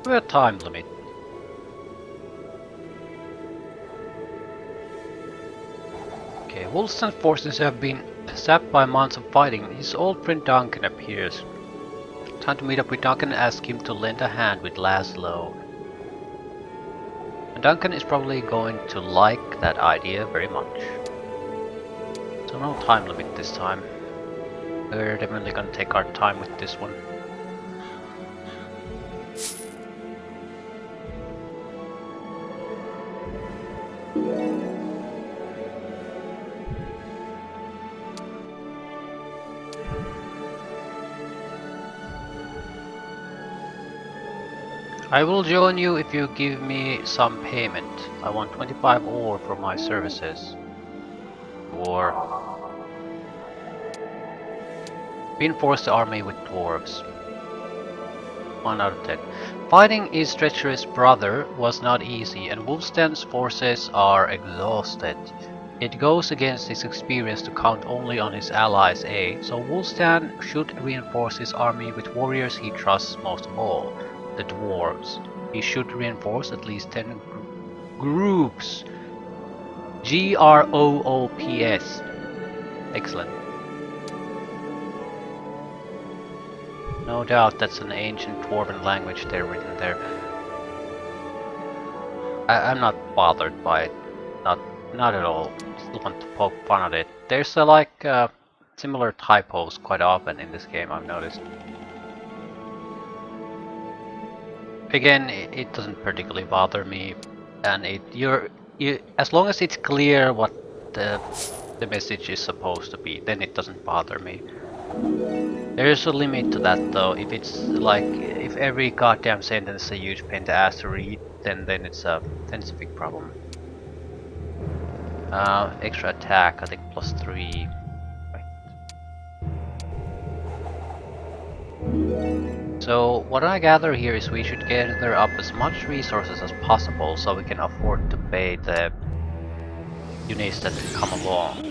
A time limit. Okay, Wolsten's forces have been sapped by months of fighting. His old friend Duncan appears. Time to meet up with Duncan and ask him to lend a hand with Laszlo. And Duncan is probably going to like that idea very much. So no time limit this time. We're definitely gonna take our time with this one. I will join you if you give me some payment. I want 25 ore for my services. Or reinforce the army with dwarves. 1 out of 10. Fighting his treacherous brother was not easy, and Wolfstan's forces are exhausted. It goes against his experience to count only on his allies' aid, so Wolfstan should reinforce his army with warriors he trusts most of all, the dwarves. He should reinforce at least 10 groups. Groops. Excellent. No doubt that's an ancient dwarven language they're written there. I'm not bothered by it. Not at all. Still want to poke fun at it. There's similar typos quite often in this game, I've noticed. Again, it doesn't particularly bother me, and as long as it's clear what the message is supposed to be, then it doesn't bother me. There's a limit to that though. If it's like if every goddamn sentence is a huge pain to ask to read, then it's a big problem. Extra attack, I think +3. Right. So what I gather here is we should gather up as much resources as possible so we can afford to pay the units that come along.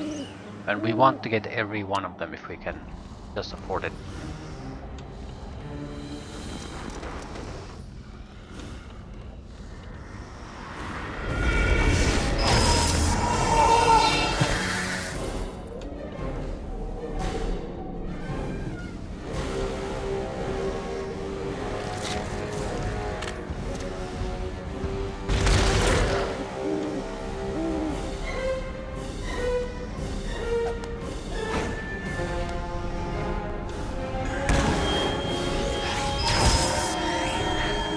And we want to get every one of them if we can just afford it.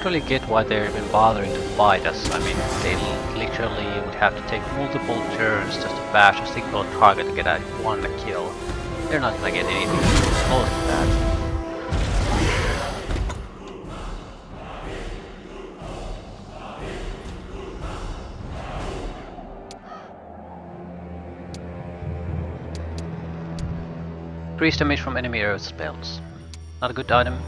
Really get why they're even bothering to fight us. I mean, they literally would have to take multiple turns just to bash a single target to get a one kill. They're not gonna get anything close to that. Increased damage from enemy earth spells. Not a good item.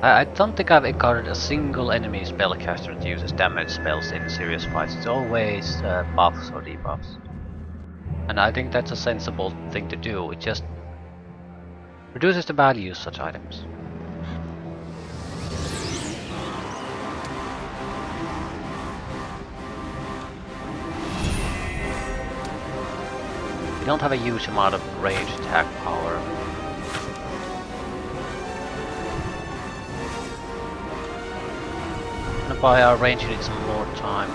I don't think I've encountered a single enemy spellcaster that uses damage spells in serious fights. It's always buffs or debuffs. And I think that's a sensible thing to do. It just reduces the value of such items. We don't have a huge amount of range attack power. By our range you need some more time.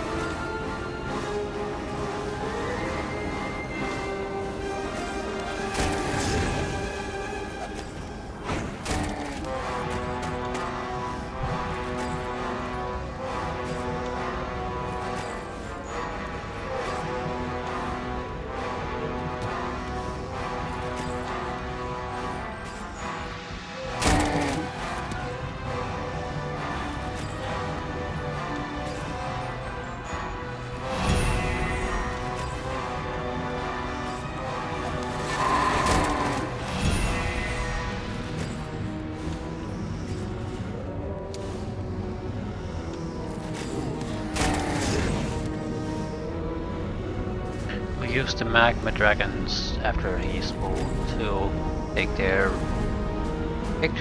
Use the magma dragons after he's moved to take their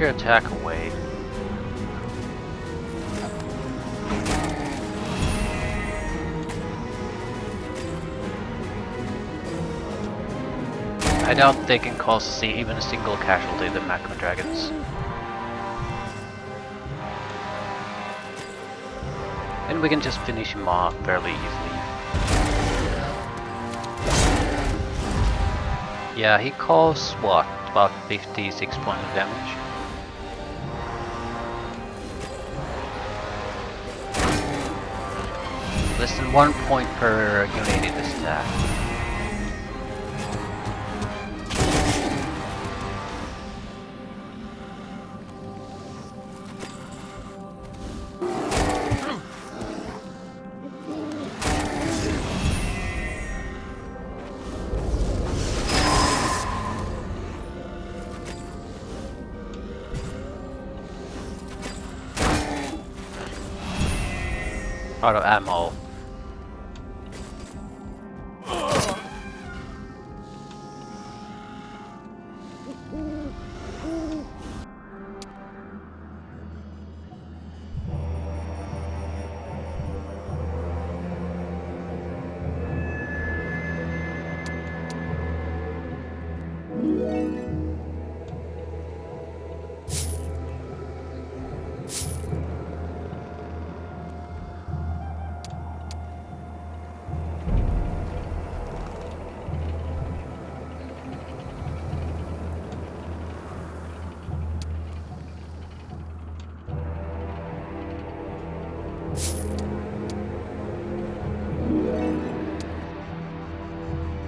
attack away. doubt they can cause even a single casualty, the magma dragons. And we can just finish him off fairly easily. Yeah, he caused what? About 56 points of damage. Less than 1 point per unit in this attack. Out of ammo.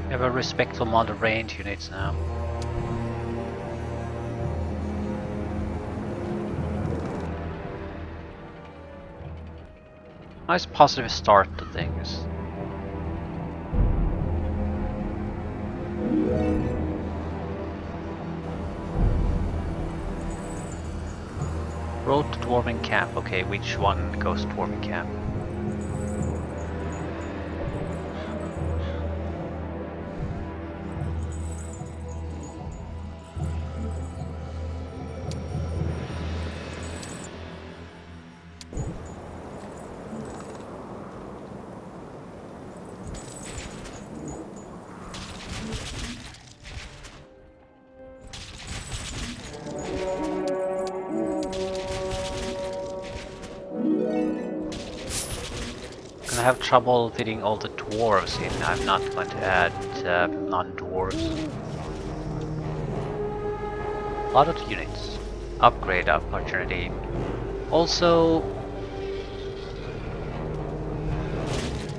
We have a respectful amount of range units now. Nice positive start to things. Road to Dwarven Camp. Okay, which one goes to Dwarven Camp? I have trouble fitting all the dwarves in. I'm not going to add non-dwarves. A lot of units. Upgrade opportunity. Also,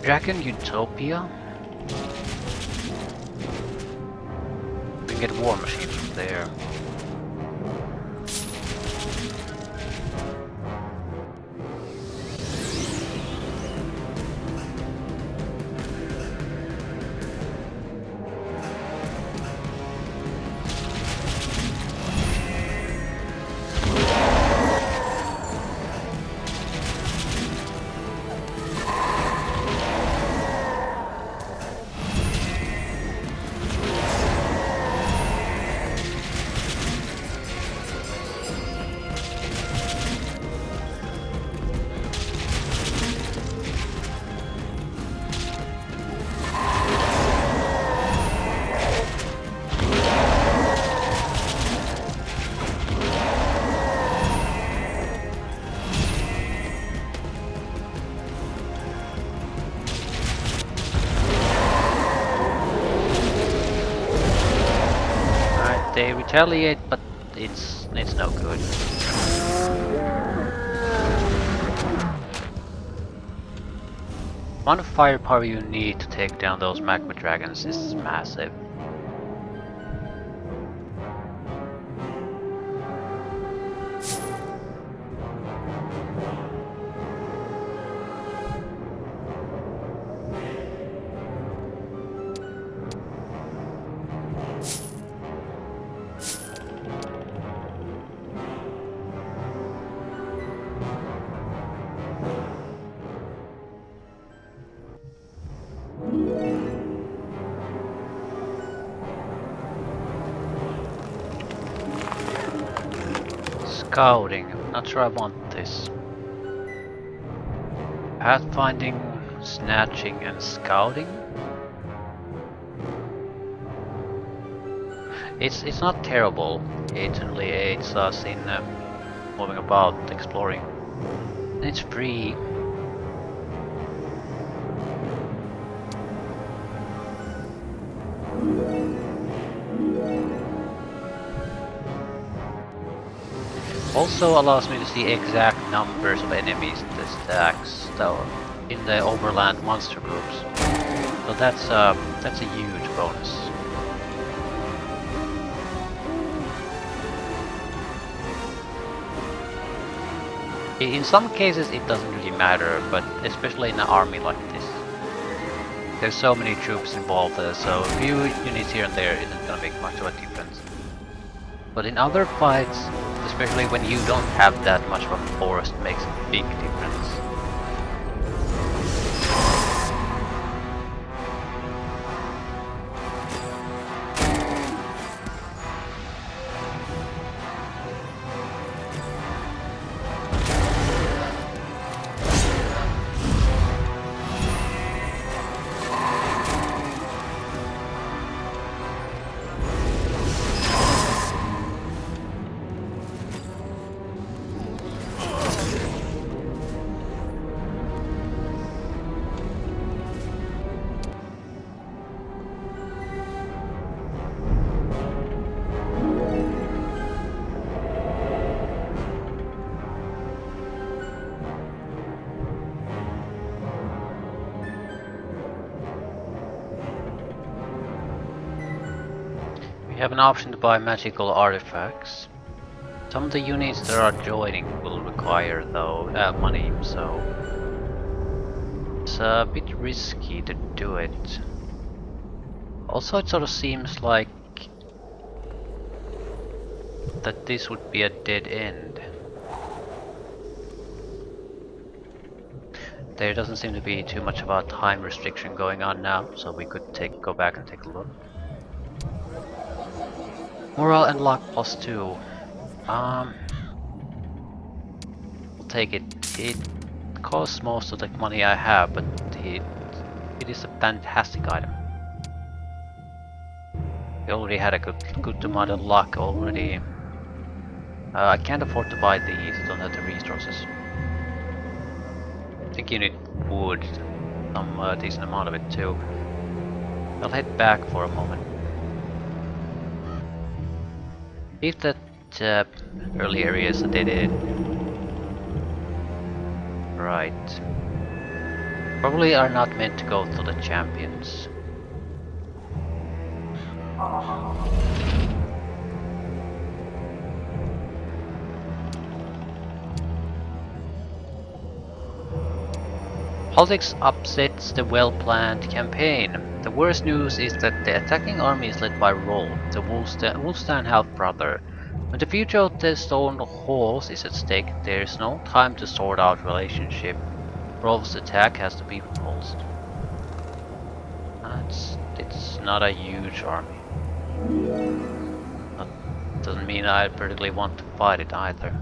Dragon Utopia. We can get war machines from there. They retaliate, but it's no good. The amount of firepower you need to take down those magma dragons is massive. Scouting, not sure I want this. Pathfinding, snatching and scouting? It's not terrible. It certainly aids us in moving about, exploring. And it's free. Also allows me to see exact numbers of enemies in the stacks, though, in the overland monster groups. So that's a huge bonus. In some cases it doesn't really matter, but especially in an army like this. There's so many troops involved, so a few units here and there isn't gonna make much of a difference. But in other fights, especially when you don't have that much of a force, it makes a big difference. We have an option to buy magical artifacts. Some of the units that are joining will require though money, so it's a bit risky to do it. Also, it sort of seems like that this would be a dead end. There doesn't seem to be too much of a time restriction going on now, so we could go back and take a look. Morale and luck +2. We'll take it. It costs most of the money I have, but it is a fantastic item. We already had a good amount of luck already. I can't afford to buy these, don't have the resources. I think you need wood, some decent amount of it too. I'll head back for a moment. If that early area is a dead end. Right. Probably are not meant to go to the champions. Politics upsets the well-planned campaign. The worst news is that the attacking army is led by Rolf, the Wolfstan half-brother. When the future of the Stone Halls is at stake, there is no time to sort out relationship. Rolf's attack has to be repulsed. It's not a huge army. That doesn't mean I particularly want to fight it either.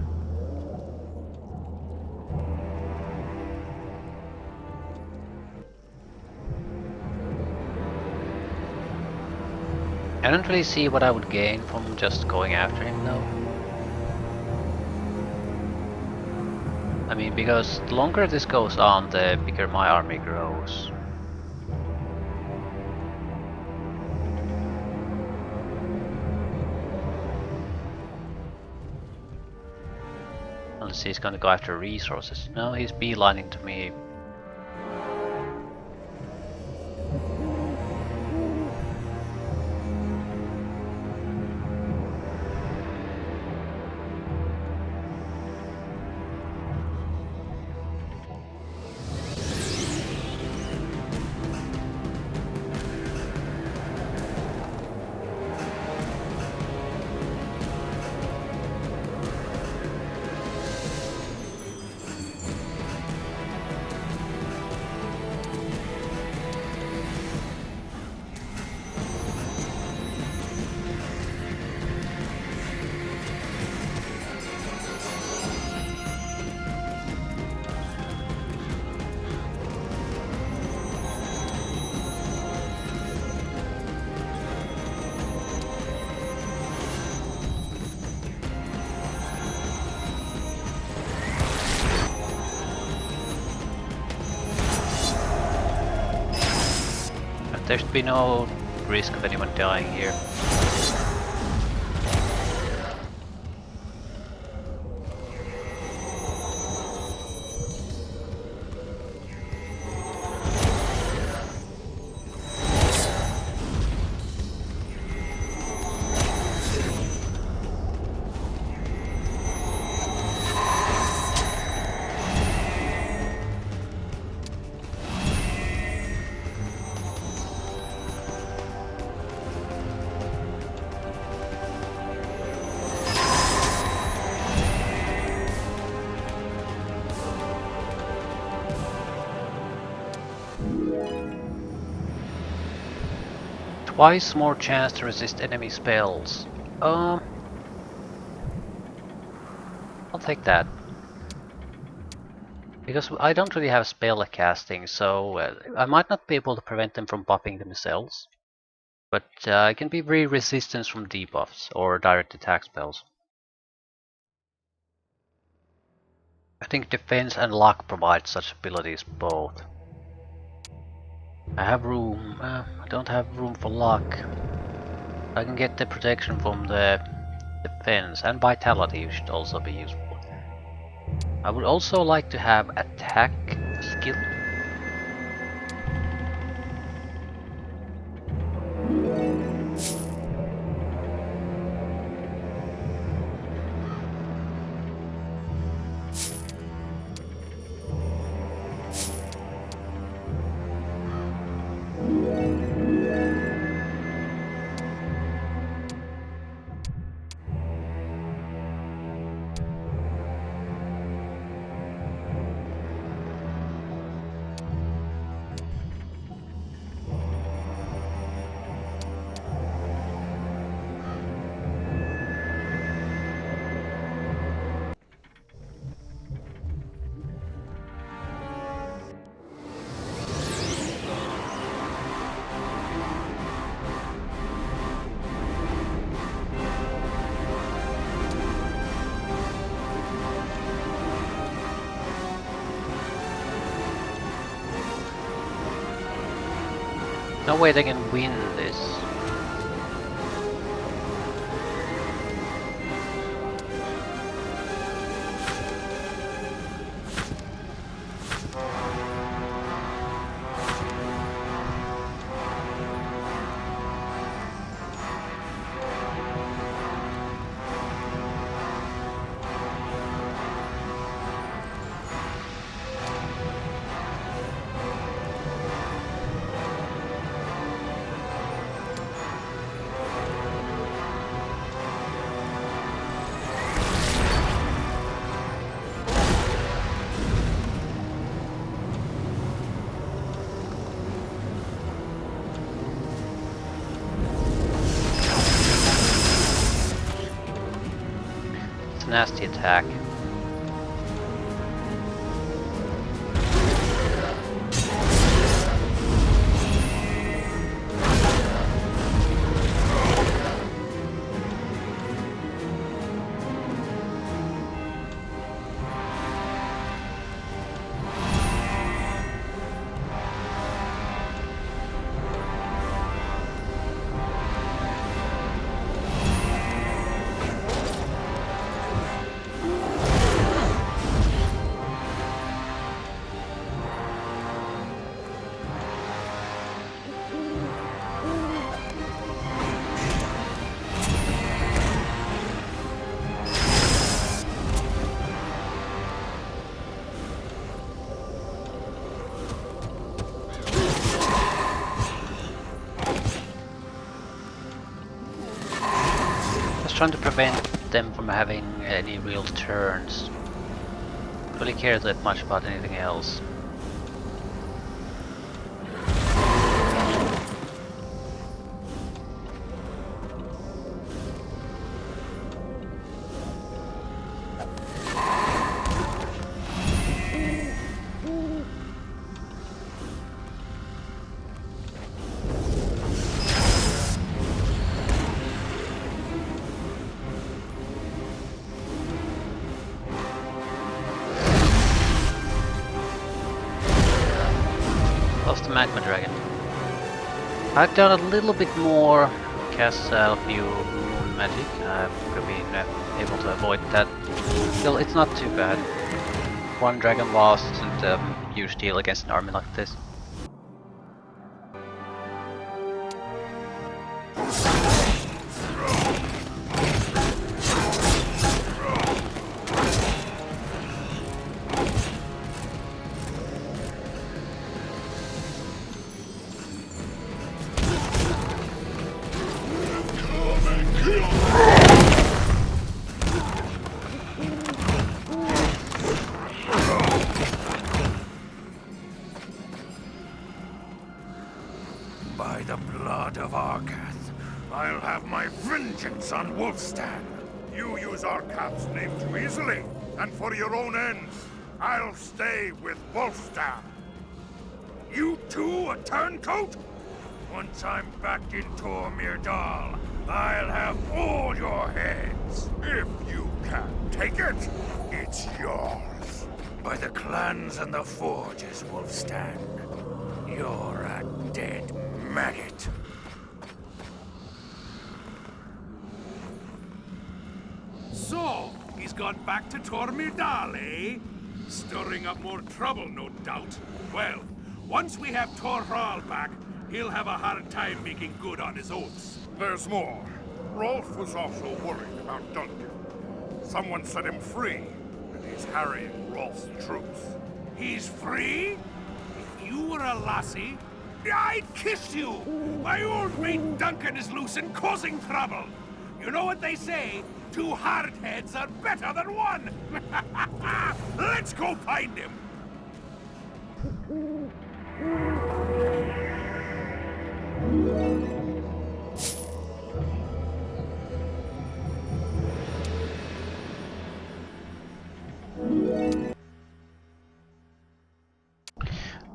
I don't really see what I would gain from just going after him though. I mean, because the longer this goes on, the bigger my army grows. Unless he's gonna go after resources. No, he's beelining to me. There should be no risk of anyone dying here. Twice more chance to resist enemy spells. I'll take that. Because I don't really have spell casting, so I might not be able to prevent them from buffing themselves. But I can be very resistant from debuffs or direct attack spells. I think defense and luck provide such abilities both. I have room. I don't have room for luck. I can get the protection from the defense, and vitality should also be useful. I would also like to have attack skill. No way they can win this. Nasty attack. Trying to prevent them from having any real turns. Don't really care that much about anything else. Magma Dragon. I've done a little bit more cast a few moon magic. I've been able to avoid that. Still, it's not too bad. One dragon blast isn't a huge deal against an army like this. By the blood of Argath, I'll have my vengeance on Wolfstan. You use Argath's name too easily, and for your own ends, I'll stay with Wolfstan. You too, a turncoat? Once I'm back in Tor Mirdal, I'll have all your heads. If you can't take it, it's yours. By the clans and the forges, Wolfstan, you're a dead maggot. So, he's gone back to Tor Mirdal, eh? Stirring up more trouble, no doubt. Well, once we have Tor Hral back, he'll have a hard time making good on his oaths. There's more. Rolf was also worried about Duncan. Someone set him free, and he's harrying Rolf's troops. He's free? If you were a lassie, I'd kiss you! My old mate Duncan is loose and causing trouble. You know what they say? Two hard heads are better than one! Let's go find him!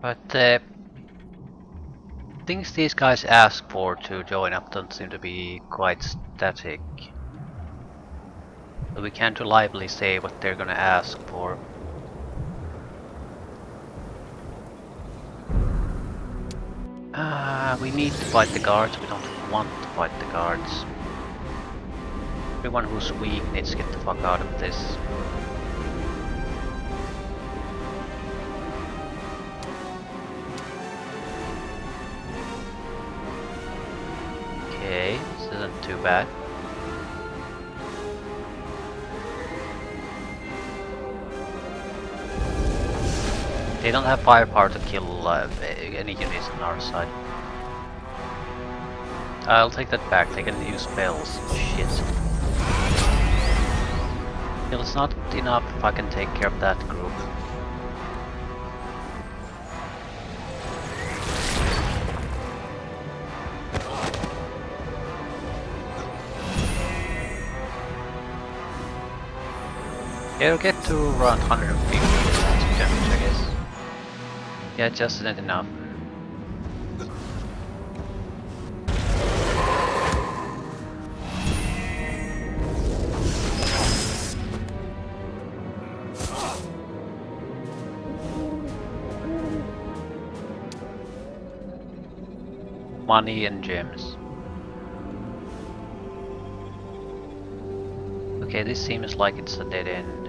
But things these guys ask for to join up don't seem to be quite static. So we can't reliably say what they're gonna ask for. We need to fight the guards, we don't want to fight the guards. Everyone who's weak needs to get the fuck out of this. Okay, this isn't too bad. They don't have firepower to kill any units on our side. I'll take that back, they can use spells. Shit. Still, it's not enough if I can take care of that group. It'll get to around 150 damage, I guess. Yeah, just isn't enough. Money and gems. Okay, this seems like it's a dead end.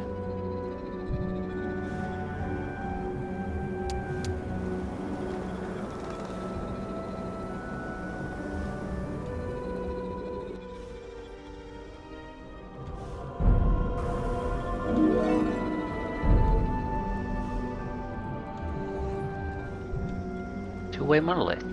Two-way monolith.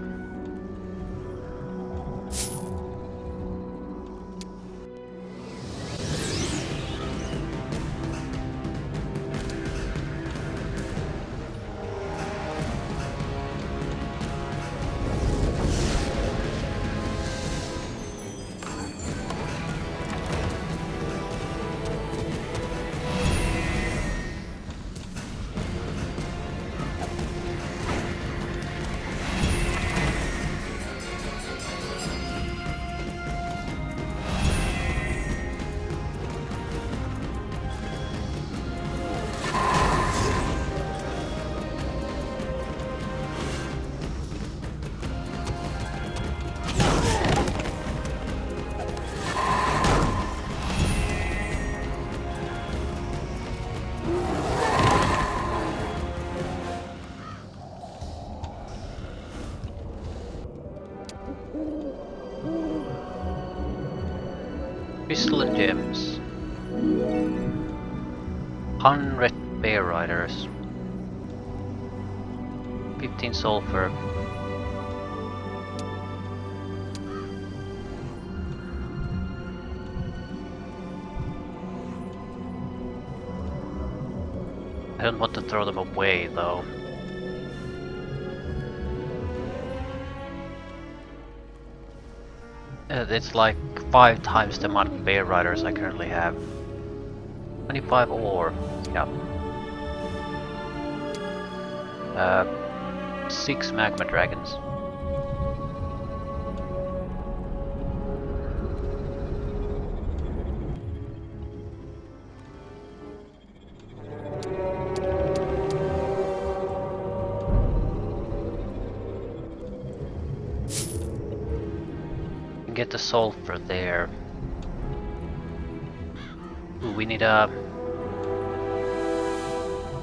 Crystal and gems. 100 bear riders. 15 sulfur. I don't want to throw them away though. It's like 5 times the amount of bear riders I currently have. 25 ore. Yeah. 6 magma dragons. Get the sulfur there. Ooh, we need a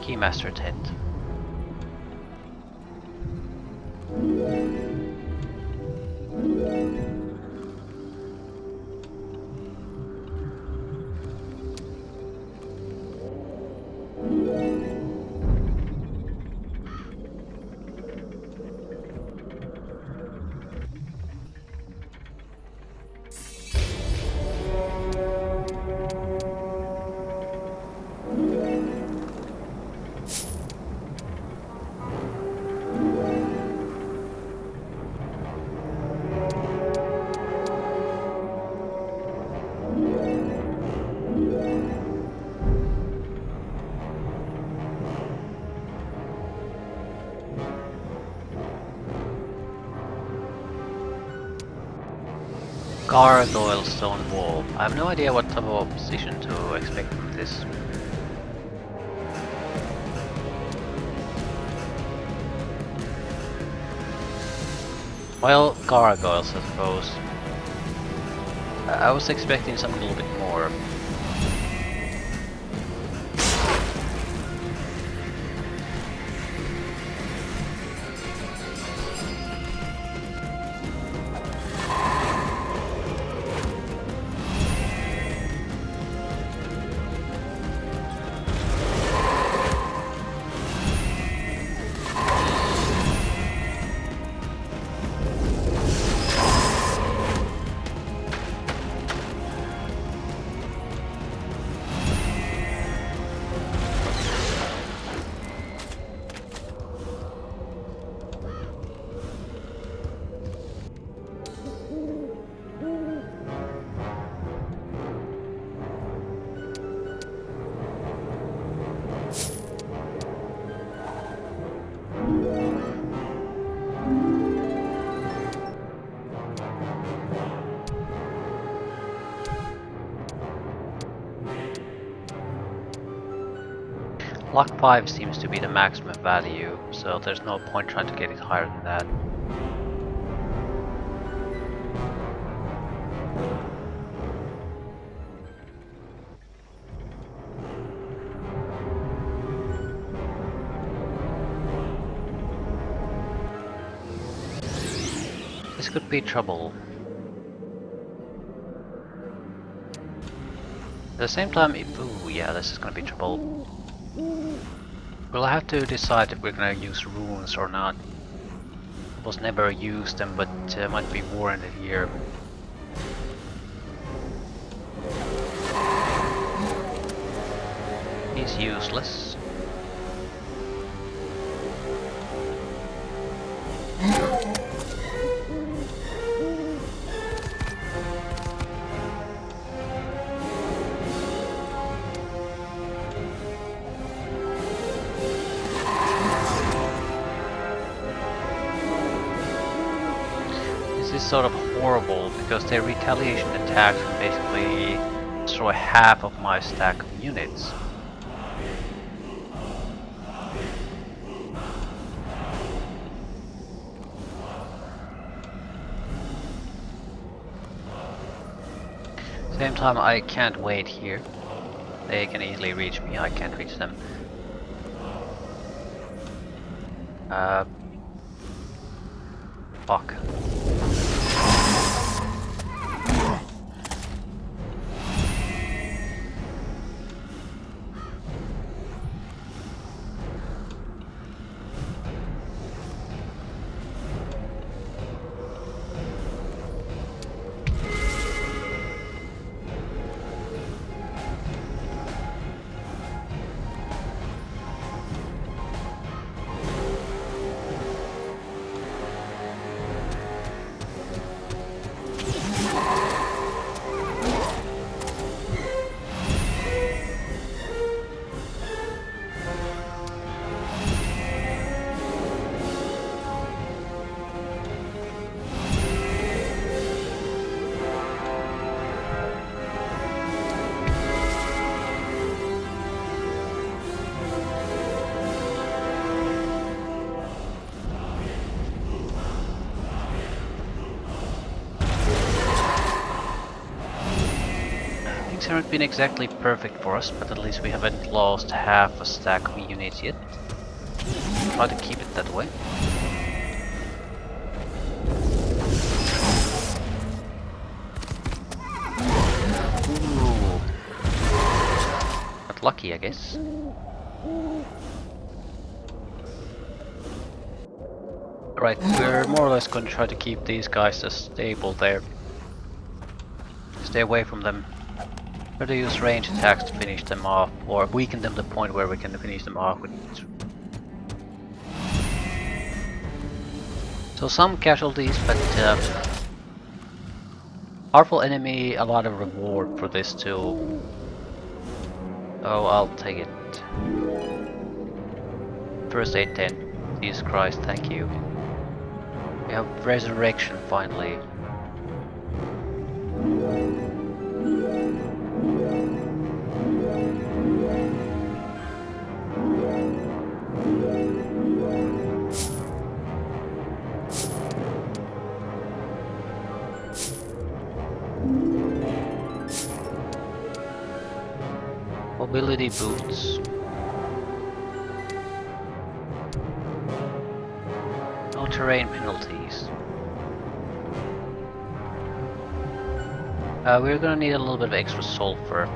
keymaster tent. Gargoyle stone wall. I have no idea what type of opposition to expect from this. Well, gargoyles, I suppose. I was expecting something a little bit more. Luck 5 seems to be the maximum value, so there's no point trying to get it higher than that. This could be trouble. At the same time, ooh, yeah, this is gonna be trouble. We'll have to decide if we're gonna use runes or not. Was never used them, but might be warranted here. He's useless. This is sort of horrible because their retaliation attacks can basically destroy half of my stack of units. Same time, I can't wait here. They can easily reach me, I can't reach them. Fuck. Things haven't been exactly perfect for us, but at least we haven't lost half a stack of units yet. Try to keep it that way. Ooh. Not lucky, I guess. Right, we're more or less going to try to keep these guys as stable there. Stay away from them. Try to use range attacks to finish them off, or weaken them to the point where we can finish them off with. So some casualties, but powerful enemy, a lot of reward for this too. Oh, I'll take it. First aid 10. Jesus Christ, thank you. We have resurrection finally. Mobility boots. No terrain penalties. We're gonna need a little bit of extra sulfur.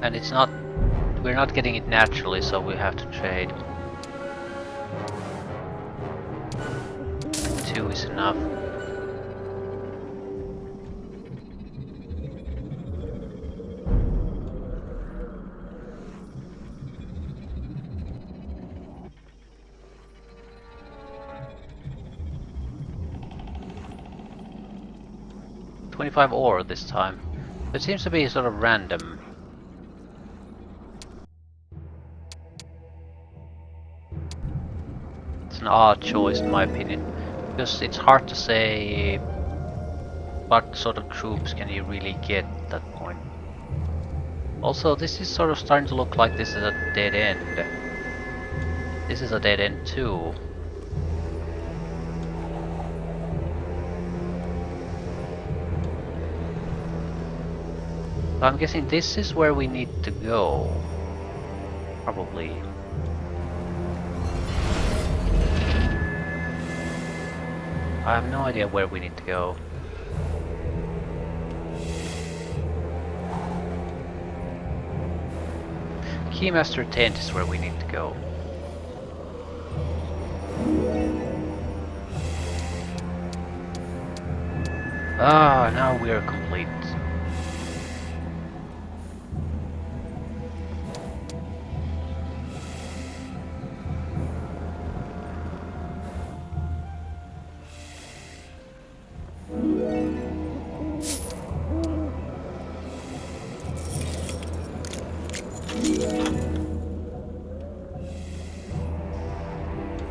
And it's not... we're not getting it naturally, so we have to trade. 2 is enough. $25 ore this time. It seems to be sort of random. It's an odd choice in my opinion, because it's hard to say what sort of troops can you really get at that point. Also, this is sort of starting to look like this is a dead end. This is a dead end too. So I'm guessing this is where we need to go. Probably. I have no idea where we need to go. Keymaster tent is where we need to go. Ah, now we are complete.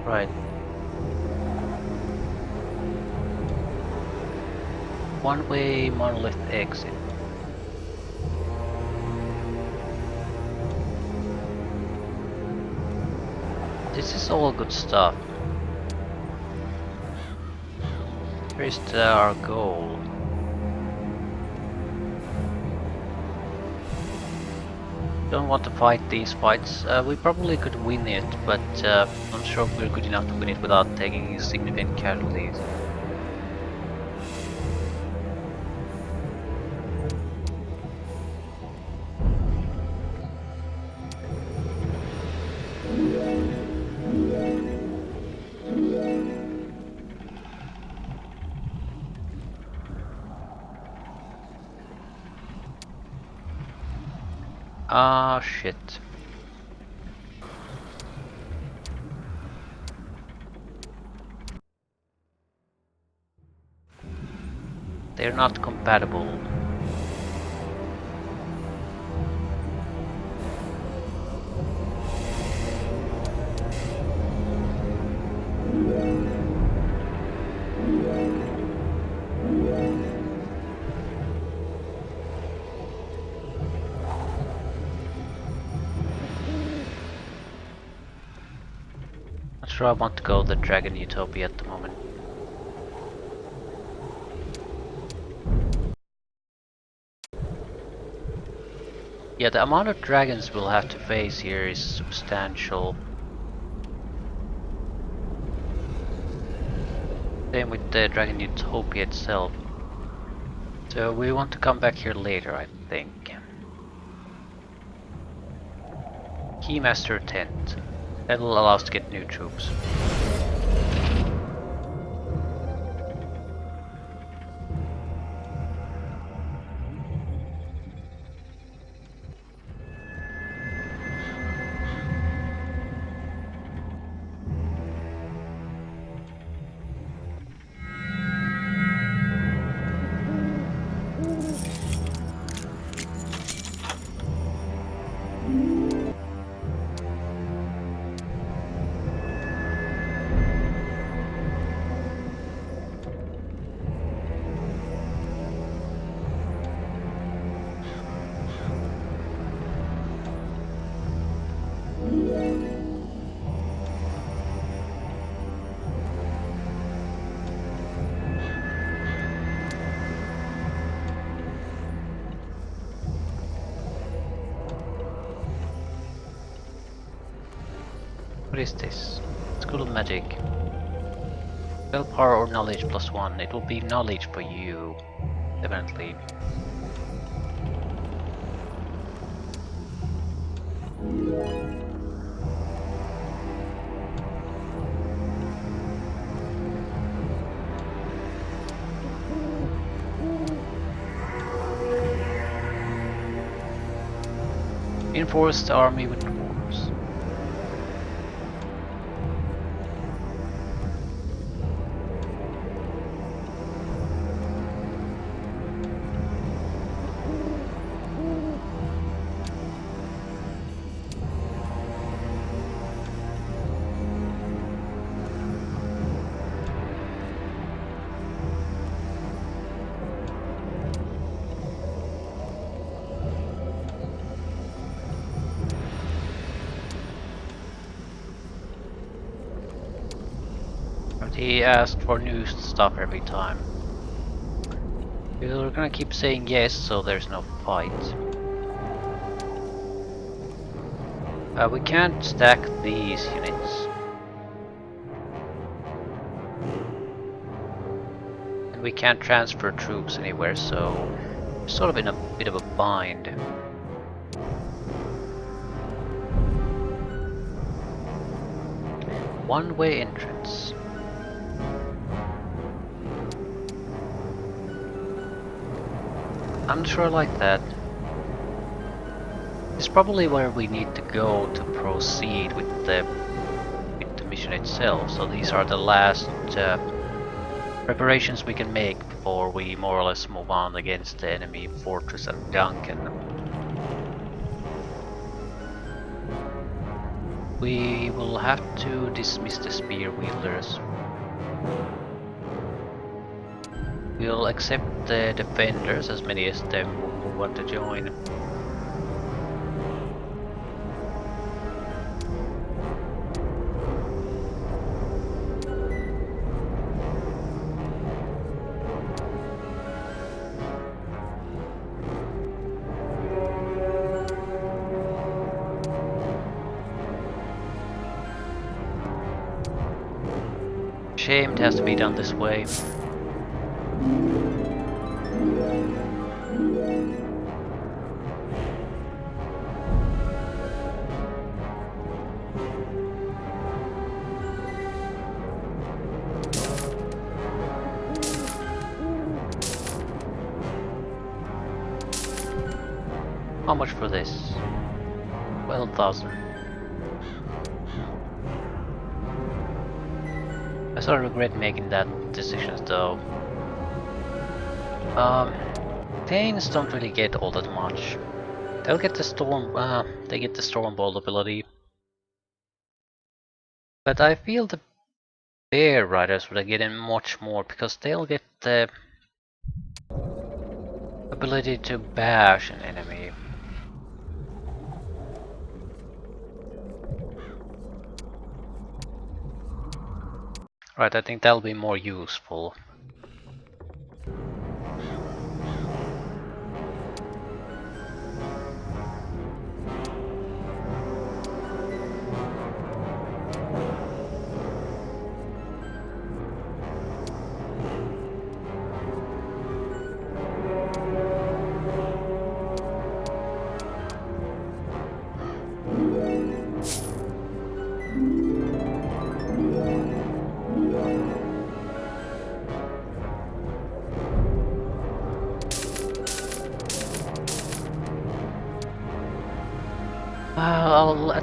Right. One-way monolith exit. This is all good stuff. Where's our goal? Don't want to fight these fights. We probably could win it, but I'm sure if we're good enough to win it without taking significant casualties. Ah, shit. They're not compatible. Not sure I want to go the Dragon Utopia at the moment. Yeah, the amount of dragons we'll have to face here is substantial. Same with the Dragon Utopia itself. So we want to come back here later, I think. Keymaster tent. That will allow us to get new troops. What is this? School of Magic. Spell power or knowledge +1. It will be knowledge for you. Definitely. Reinforce the army with dwarves. He asked for new stuff every time. We're gonna keep saying yes, so there's no fight. We can't stack these units. And we can't transfer troops anywhere, so we're sort of in a bit of a bind. One-way entrance. I'm not sure I like that. It's probably where we need to go to proceed with the mission itself. So these are the last preparations we can make before we more or less move on against the enemy fortress at Duncan. We will have to dismiss the spear wielders. We'll accept the defenders, as many as them who want to join. Shame it has to be done this way. How much for this? 12,000. I sort of regret making that decision though. Thanes don't really get all that much. They'll get the storm. They get the Stormbolt ability, but I feel the Bear Riders would get in much more because they'll get the ability to bash an enemy. Right, I think that'll be more useful.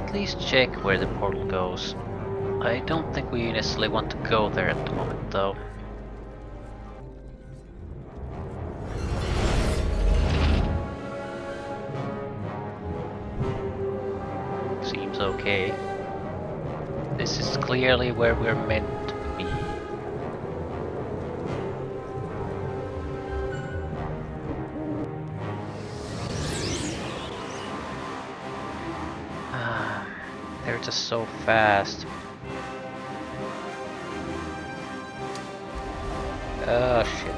at least check where the portal goes. I don't think we necessarily want to go there at the moment though. Seems okay. This is clearly where we're meant to be. They're just so fast. Oh shit.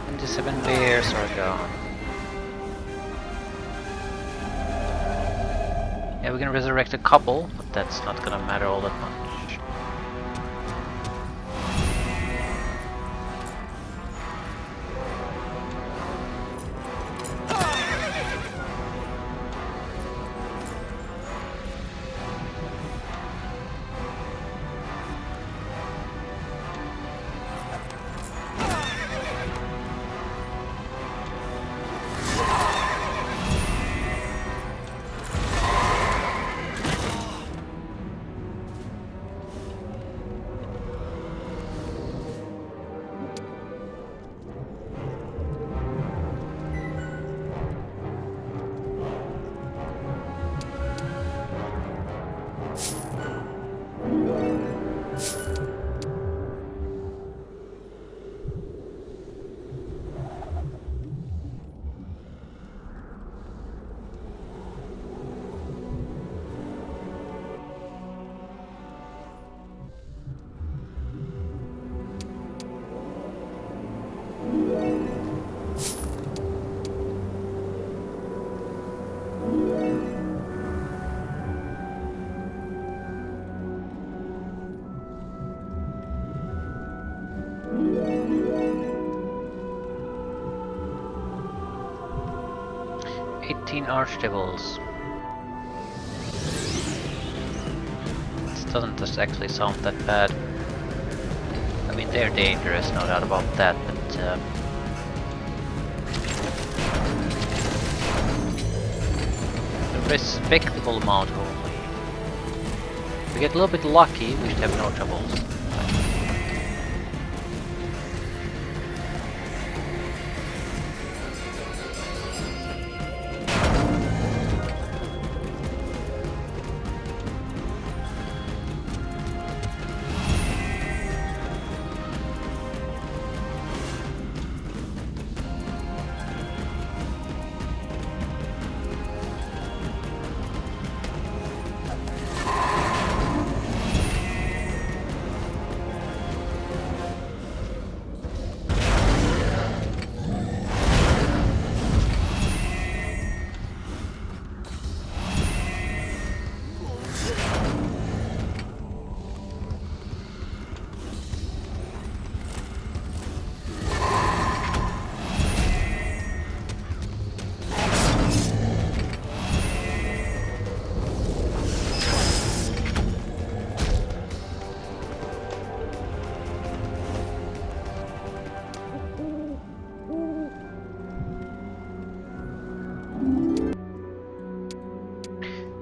And the 7 bears are gone. Yeah, we can resurrect a couple, but that's not gonna matter all that much. Archdevils. This doesn't just actually sound that bad. I mean, they're dangerous, no doubt about that, but a respectable amount only. If we get a little bit lucky, we should have no troubles.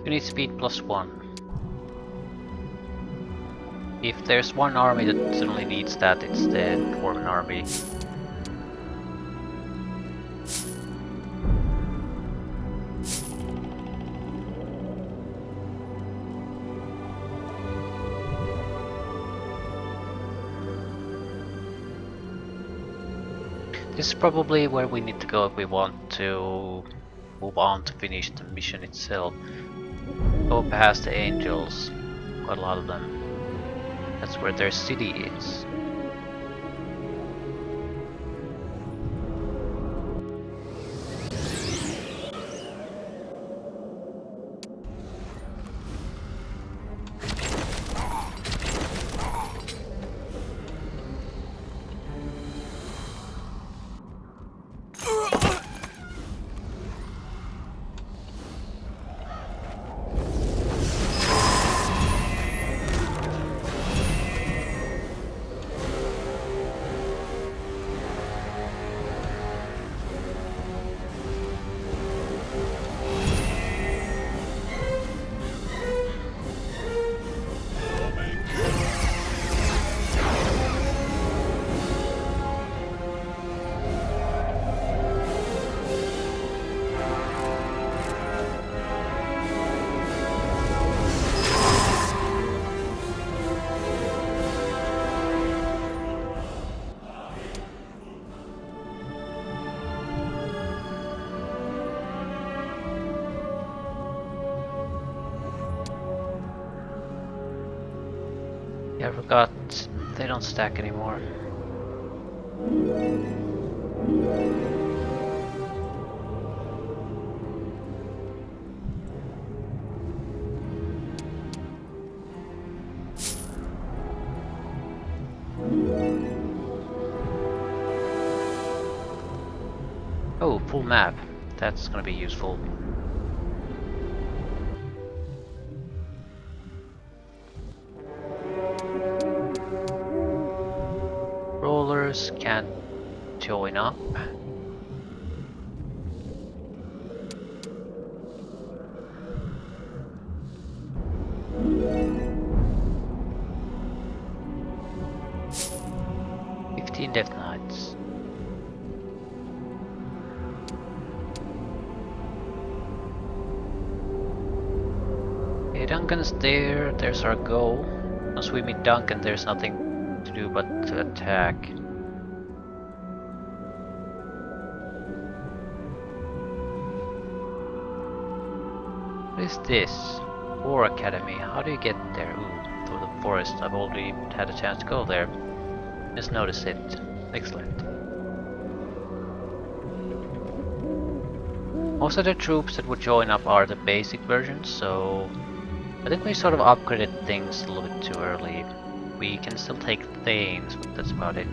Unit speed +1. If there's one army that suddenly needs that, it's the Dwarven army. This is probably where we need to go if we want to move on to finish the mission itself. Go past the angels, quite a lot of them. That's where their city is. Yeah, I forgot they don't stack anymore. Oh, full map. That's gonna be useful. Rollers can't join up. "15 Death Knights." Okay, Duncan's there. There's our goal. Once we meet Duncan, there's nothing to do but to attack. What is this? War Academy. How do you get there? Ooh, through the forest. I've already had a chance to go there. Just notice it. Excellent. Most of the troops that would join up are the basic versions, so I think we sort of upgraded things a little bit too early. We can still take things, but that's about it.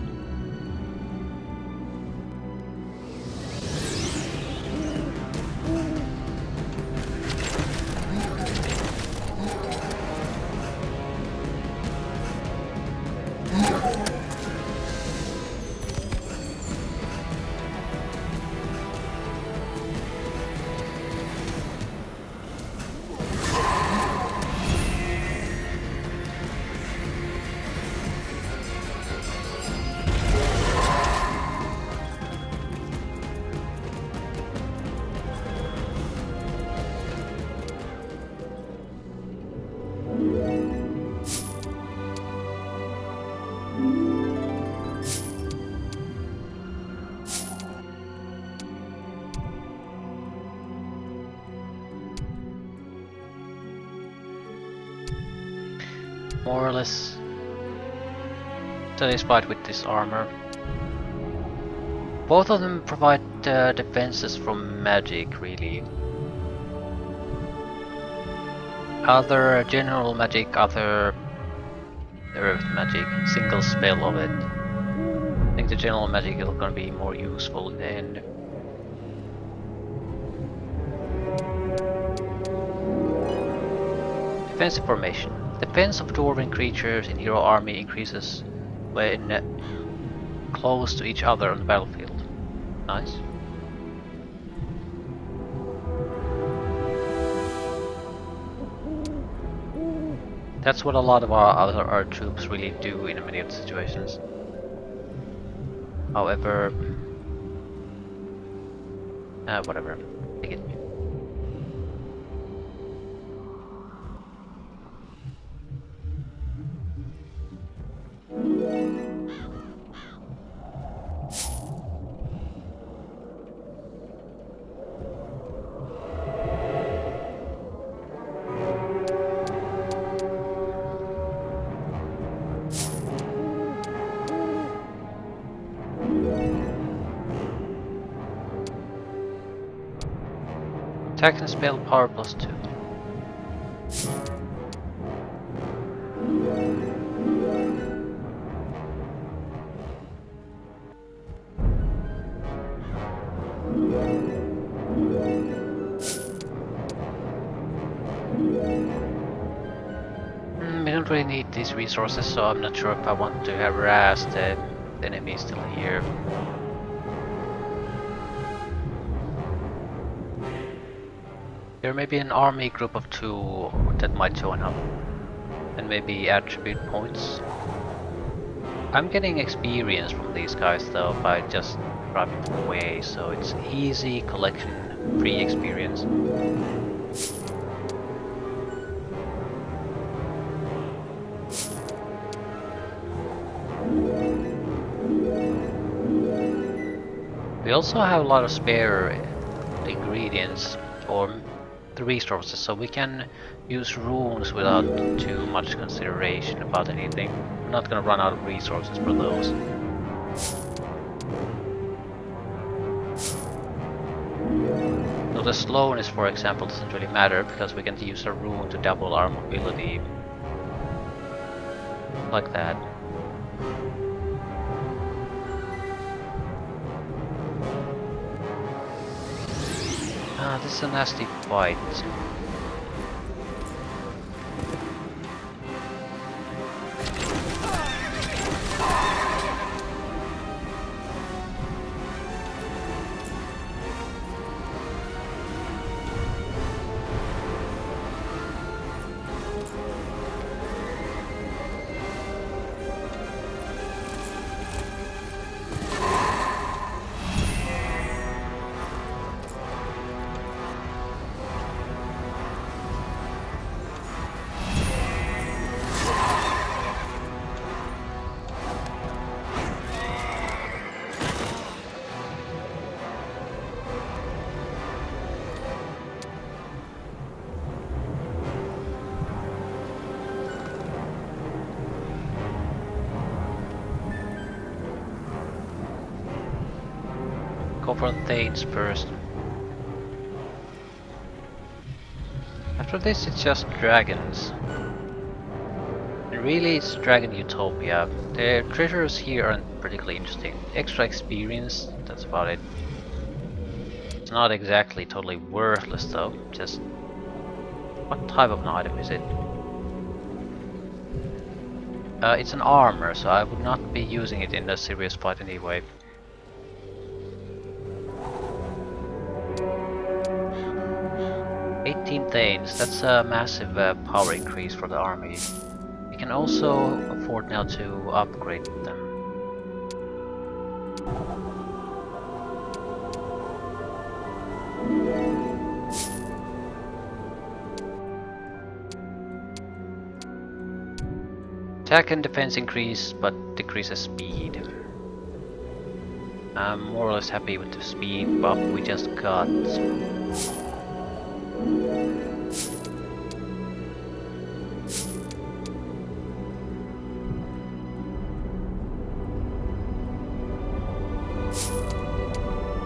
More or less satisfied with this armor. Both of them provide defenses from magic, really. Other general magic, other earth magic, single spell of it. I think the general magic is gonna be more useful in the end. Defensive formation. Defense of dwarven creatures in hero army increases when close to each other on the battlefield. Nice. That's what a lot of our troops really do in many of the situations. However, whatever. Take it. Attack and spell power +2. We don't really need these resources, so I'm not sure if I want to harass the enemy still here. There may be an army group of 2 that might join up, and maybe attribute points. I'm getting experience from these guys though by just driving them away, so it's easy collection, free experience. We also have a lot of spare ingredients or the resources, so we can use runes without too much consideration about anything. I'm not gonna run out of resources for those. So the slowness, for example, doesn't really matter because we can use a rune to double our mobility. Like that. Ah, this is a nasty fight. Go for Thanes first. After this it's just dragons. And really it's Dragon Utopia. The treasures here aren't particularly interesting. Extra experience, that's about it. It's not exactly totally worthless though, just... What type of an item is it? It's an armor, so I would not be using it in a serious fight anyway. Thanes, that's a massive power increase for the army. We can also afford now to upgrade them. Attack and defense increase, but decreases speed. I'm more or less happy with the speed buff we just got.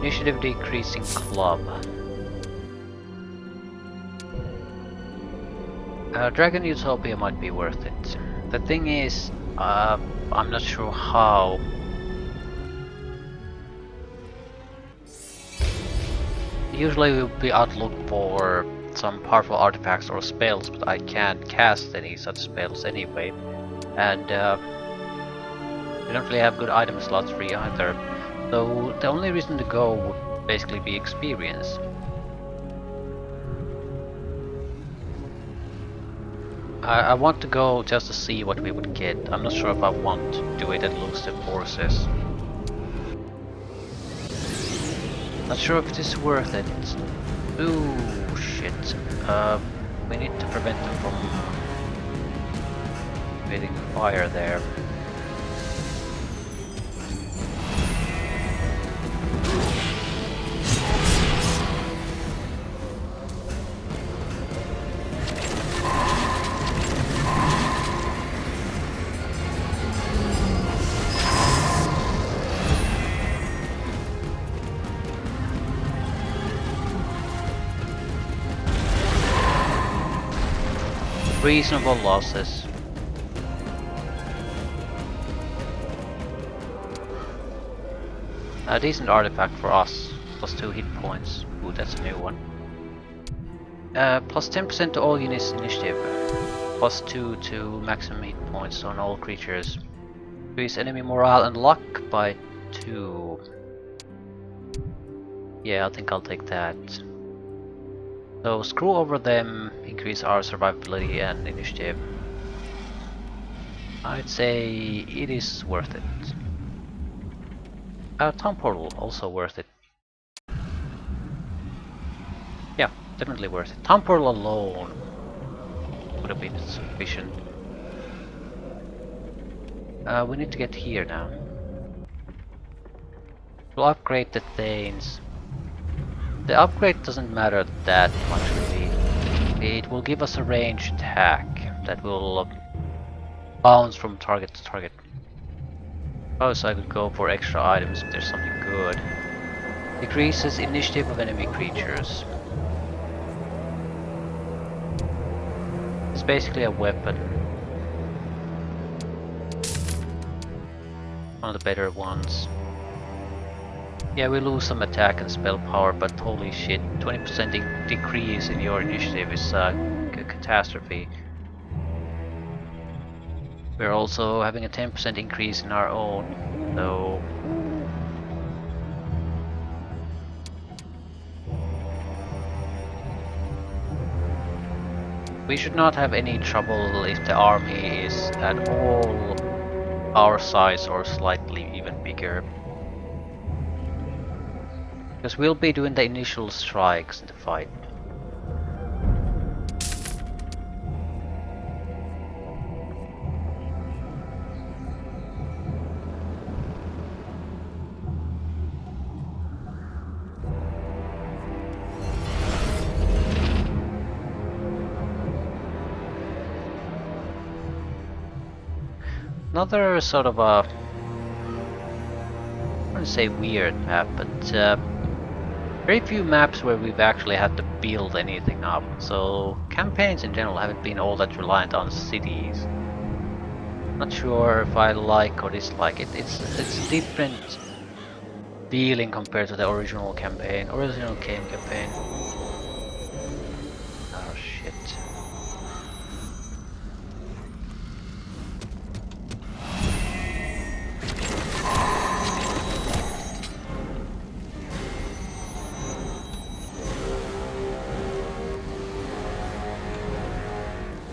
Initiative decreasing club. Dragon Utopia might be worth it. The thing is, I'm not sure how. Usually we'll be out looking for some powerful artifacts or spells, but I can't cast any such spells anyway. And we don't really have good item slots free either. So the only reason to go would basically be experience. I want to go just to see what we would get. I'm not sure if I want to do it and lose the forces. Not sure if it is worth it. Ooh, shit. We need to prevent them from creating fire there. Reasonable losses. A decent artifact for us. Plus 2 hit points. Ooh, that's a new one. Plus 10% to all units initiative. Plus 2 to maximum hit points on all creatures. Increase enemy morale and luck by 2. Yeah, I think I'll take that. So screw over them, increase our survivability and initiative. I'd say it is worth it. Town Portal, also worth it. Yeah, definitely worth it. Town Portal alone would have been sufficient. We need to get here now. We'll upgrade the Thanes. The upgrade doesn't matter that much really. it will give us a ranged attack that will bounce from target to target. Suppose I could go for extra items if there's something good. Decreases initiative of enemy creatures. It's basically a weapon. One of the better ones. Yeah, we lose some attack and spell power, but holy shit, 20% decrease in your initiative is a catastrophe. We're also having a 10% increase in our own, so... we should not have any trouble if the army is at all our size or slightly even bigger. Because we'll be doing the initial strikes in the fight. Another sort of a... I wouldn't say weird map, but very few maps where we've actually had to build anything up, so campaigns in general haven't been all that reliant on cities. Not sure if I like or dislike it. It's a different feeling compared to the original campaign, game campaign. Oh shit.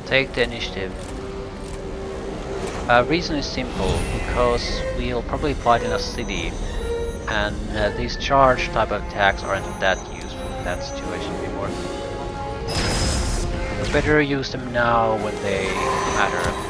Take the initiative. Reason is simple, because we'll probably fight in a city, and these charge type of attacks aren't that useful in that situation anymore. We better use them now when they matter.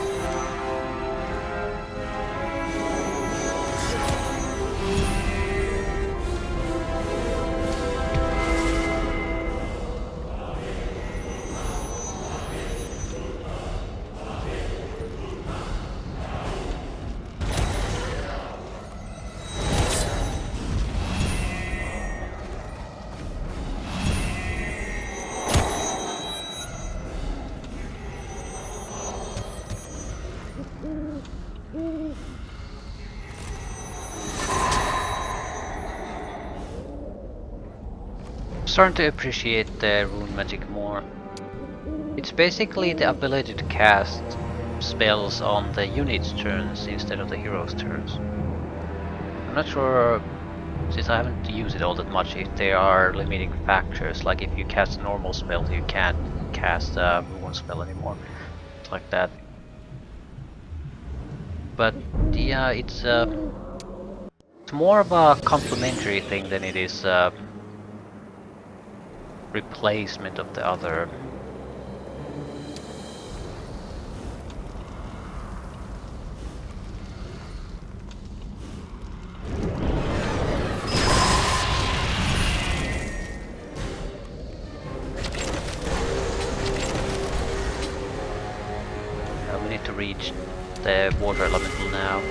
Starting to appreciate the rune magic more. It's basically the ability to cast spells on the unit's turns instead of the hero's turns. I'm not sure, since I haven't used it all that much, if there are limiting factors, like if you cast a normal spell you can't cast a rune spell anymore. It's like that. But yeah, it's more of a complementary thing than it is replacement of the other. We need to reach the water elemental now.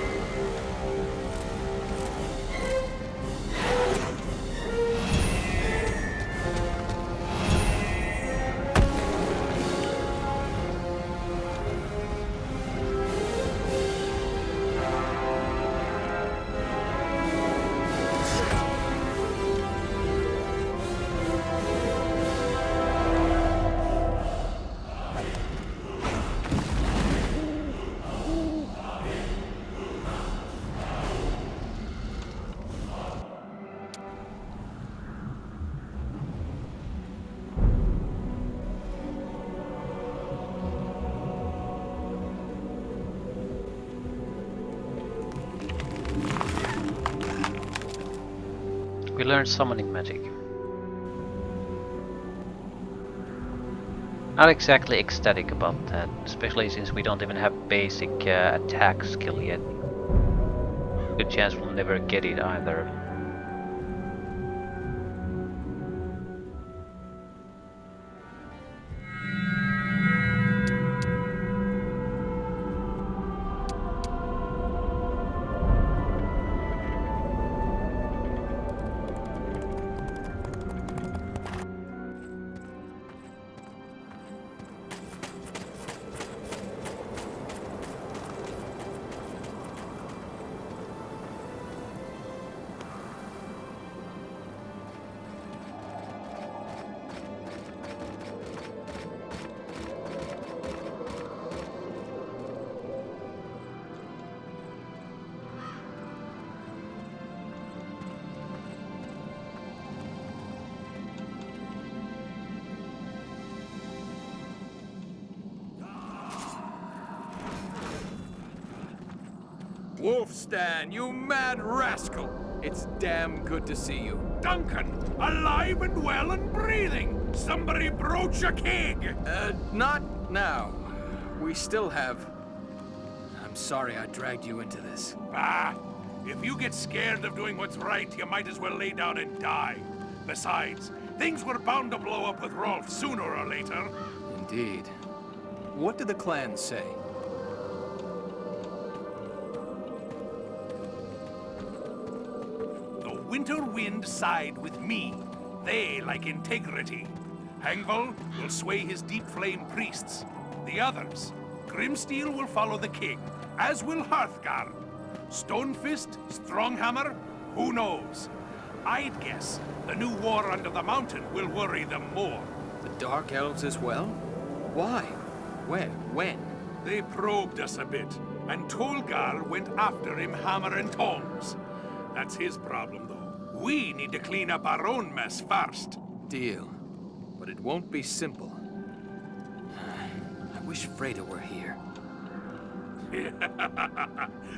We learned summoning magic. Not exactly ecstatic about that, especially since we don't even have basic attack skill yet. Good chance we'll never get it either. Wolfstan, you mad rascal! It's damn good to see you. Duncan, alive and well and breathing! Somebody broach a keg! Not now. We still have... I'm sorry I dragged you into this. Bah! If you get scared of doing what's right, you might as well lay down and die. Besides, things were bound to blow up with Rolf sooner or later. Indeed. What did the clan say? The Winter Wind side with me. They like integrity. Hangval will sway his deep flame priests. The others, Grimsteel will follow the king, as will Hearthguard. Stonefist, Stronghammer, who knows? I'd guess the new war under the mountain will worry them more. The Dark Elves as well? Why? Where? When? They probed us a bit, and Tolgar went after him hammer and tongs. That's his problem, though. We need to clean up our own mess first. Deal. But it won't be simple. I wish Freda were here.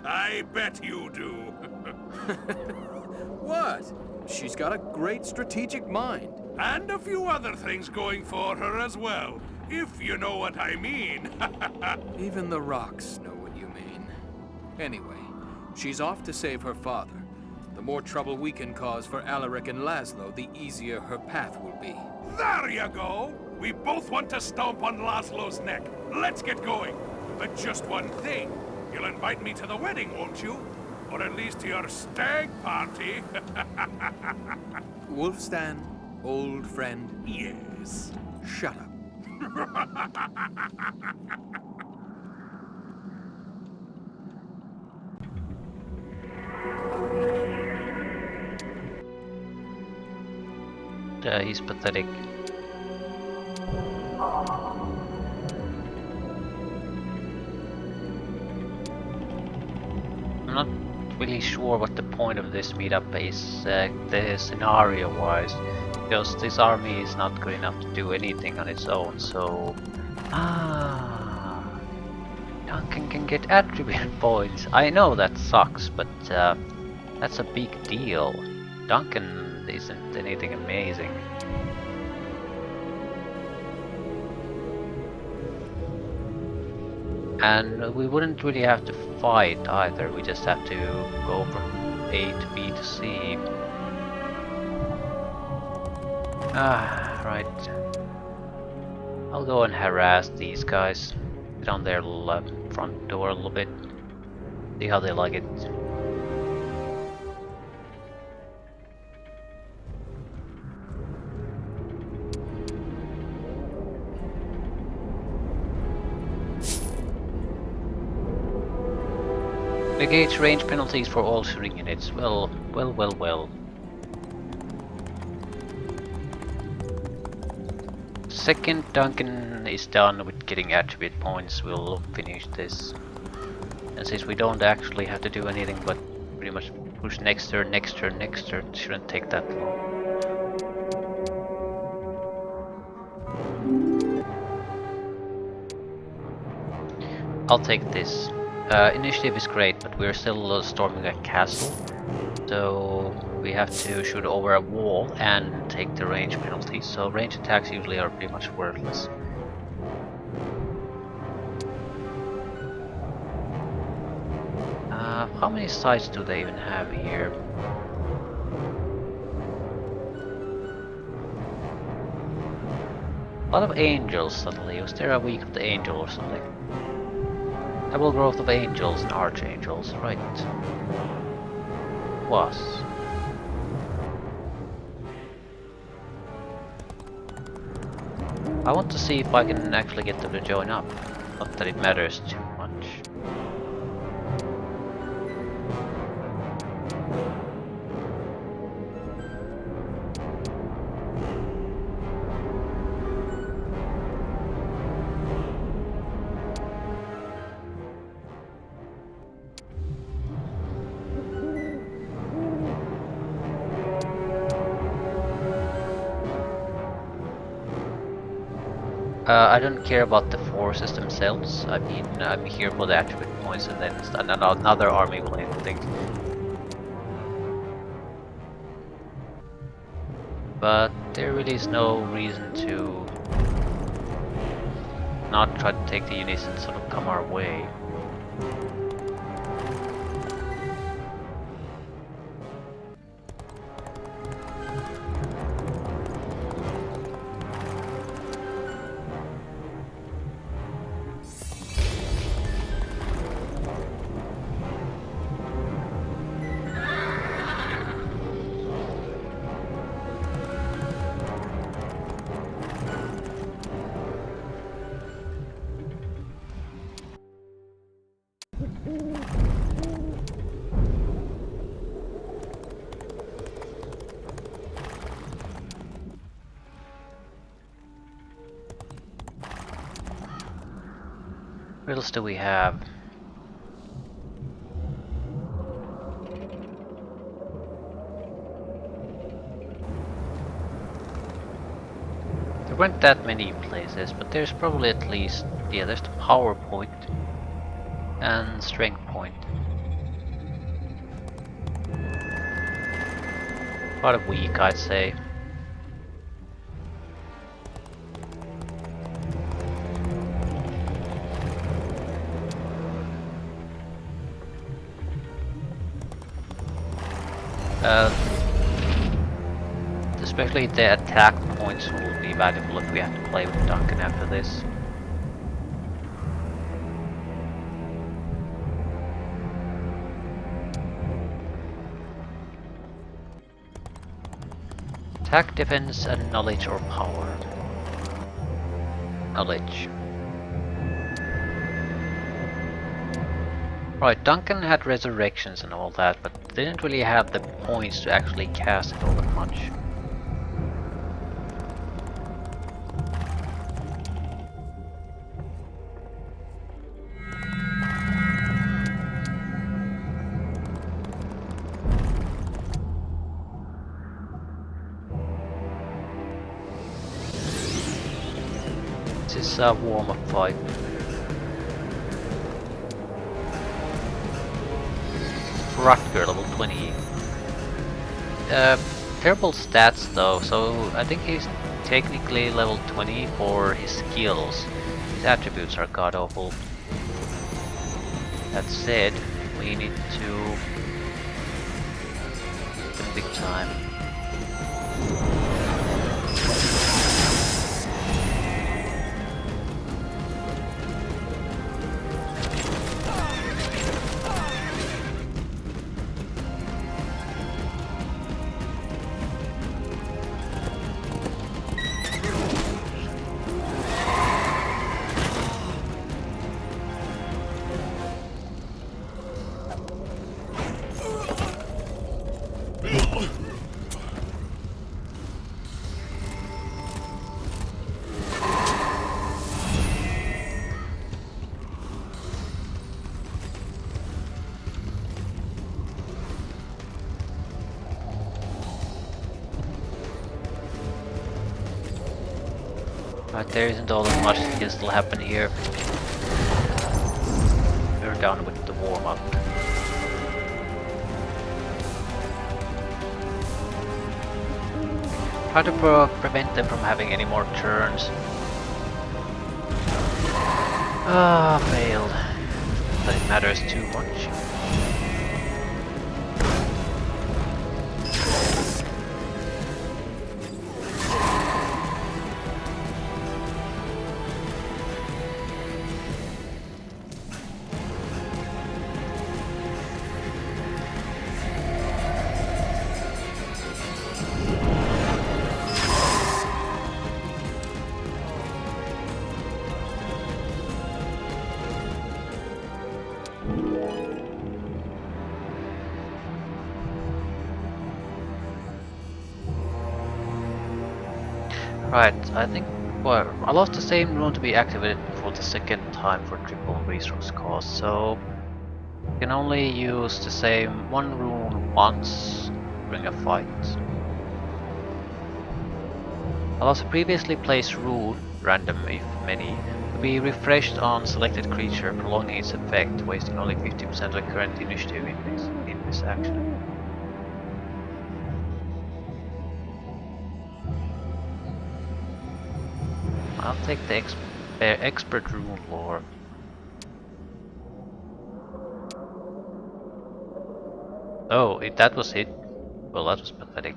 I bet you do. What? She's got a great strategic mind. And a few other things going for her as well, if you know what I mean. Even the rocks know what you mean. Anyway, she's off to save her father. The more trouble we can cause for Alaric and Laszlo, the easier her path will be. There you go! We both want to stomp on Laszlo's neck. Let's get going. But just one thing. You'll invite me to the wedding, won't you? Or at least to your stag party. Wolfstan, old friend. Yes. Shut up. He's pathetic. I'm not really sure what the point of this meetup is, the scenario-wise, because this army is not good enough to do anything on its own, so... Duncan can get attribute points. I know that sucks, but that's a big deal. Duncan isn't anything amazing. And we wouldn't really have to fight either, we just have to go from A to B to C. Right. I'll go and harass these guys. Get on their front door a little bit. See how they like it. Negates range penalties for all shooting units. Well. Second Duncan is done with getting attribute points, we'll finish this. And since we don't actually have to do anything but pretty much push next turn, it shouldn't take that long. I'll take this. Initiative is great, but we're still storming a castle, so we have to shoot over a wall and take the range penalty, so range attacks usually are pretty much worthless. How many sides do they even have here? A lot of angels suddenly. Was there a week of the angel or something? Double growth of angels and archangels, right. Was. I want to see if I can actually get them to join up. Not that it matters too much. I don't care about the forces themselves. I mean, I'm here for the attribute points, and then another army will handle things. But there really is no reason to not try to take the units that sort of come our way. What else do we have? There weren't that many places, but there's probably at least, yeah, there's the power point and strength point. Quite a weak, I'd say. Especially the attack points will be valuable if we have to play with Duncan after this. Attack, defense, and knowledge or power. Knowledge. Right, Duncan had resurrections and all that, but didn't really have the points to actually cast it all that much. This is a warm-up fight. Rutger, level 20. Terrible stats though, so I think he's technically level 20 for his skills. His attributes are god awful. That said, we need to hit them big time. Right, there isn't all that much that can still happen here. We're done with the warm-up. Try to prevent them from having any more turns. Ah, failed. But it matters too much. Right, I think, well, I lost the same rune to be activated for the second time for triple resource cost, so you can only use the same one rune once during a fight. I lost a previously placed rune random if many, to be refreshed on selected creature, prolonging its effect, wasting only 50% of the current initiative in this action. I'll take the expert rune lore. Oh, that was it. Well, that was pathetic.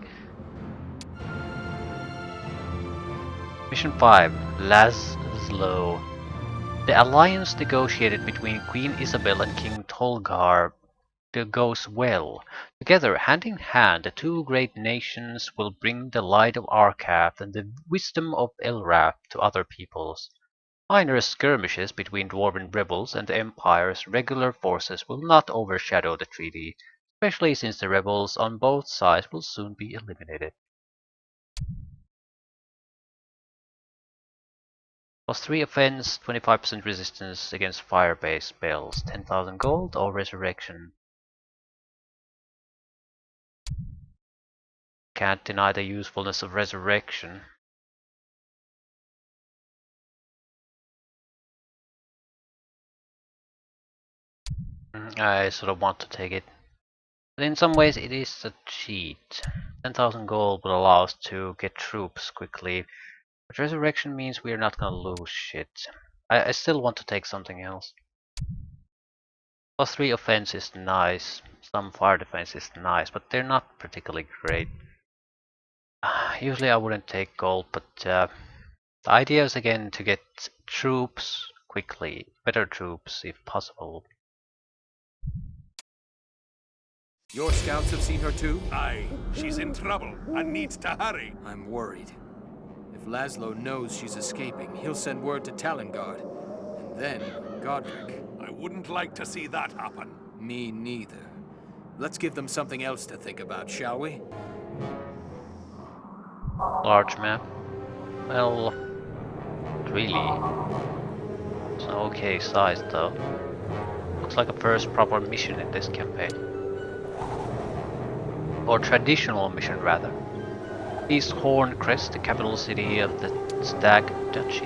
Mission 5, Laszlo. The alliance negotiated between Queen Isabel and King Tolgar goes well. Together, hand in hand, the two great nations will bring the light of Arcath and the wisdom of Elraf to other peoples. Minor skirmishes between dwarven rebels and the Empire's regular forces will not overshadow the treaty, especially since the rebels on both sides will soon be eliminated. +3 offense, 25% resistance against fire-based spells, 10,000 gold or resurrection. Can't deny the usefulness of resurrection. I sort of want to take it. But in some ways it is a cheat. 10,000 gold will allow us to get troops quickly, but resurrection means we are not gonna lose shit. I still want to take something else. +3 offense is nice, some fire defense is nice, but they're not particularly great. Usually I wouldn't take gold, but the idea is again to get troops quickly, better troops if possible. Your scouts have seen her too? Aye, she's in trouble and needs to hurry. I'm worried. If Laszlo knows she's escaping, he'll send word to Talengard. And then, Godric. I wouldn't like to see that happen. Me neither. Let's give them something else to think about, shall we? Large map. Well, not really. It's an okay size though. Looks like a first proper mission in this campaign. Or traditional mission rather. East Horncrest, the capital city of the Stag Duchy.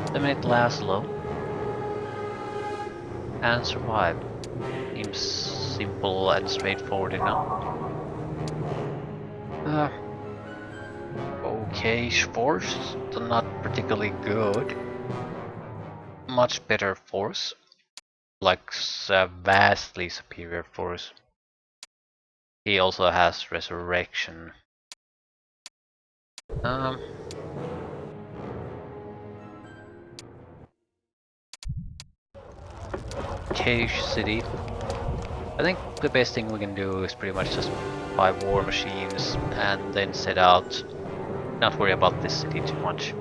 7-minute Laszlo. And survive. Seems simple and straightforward enough. Okay-ish force, so not particularly good. Much better force. Like vastly superior force. He also has resurrection. Cage City. I think the best thing we can do is pretty much just buy war machines and then set out. Not worry about this city too much.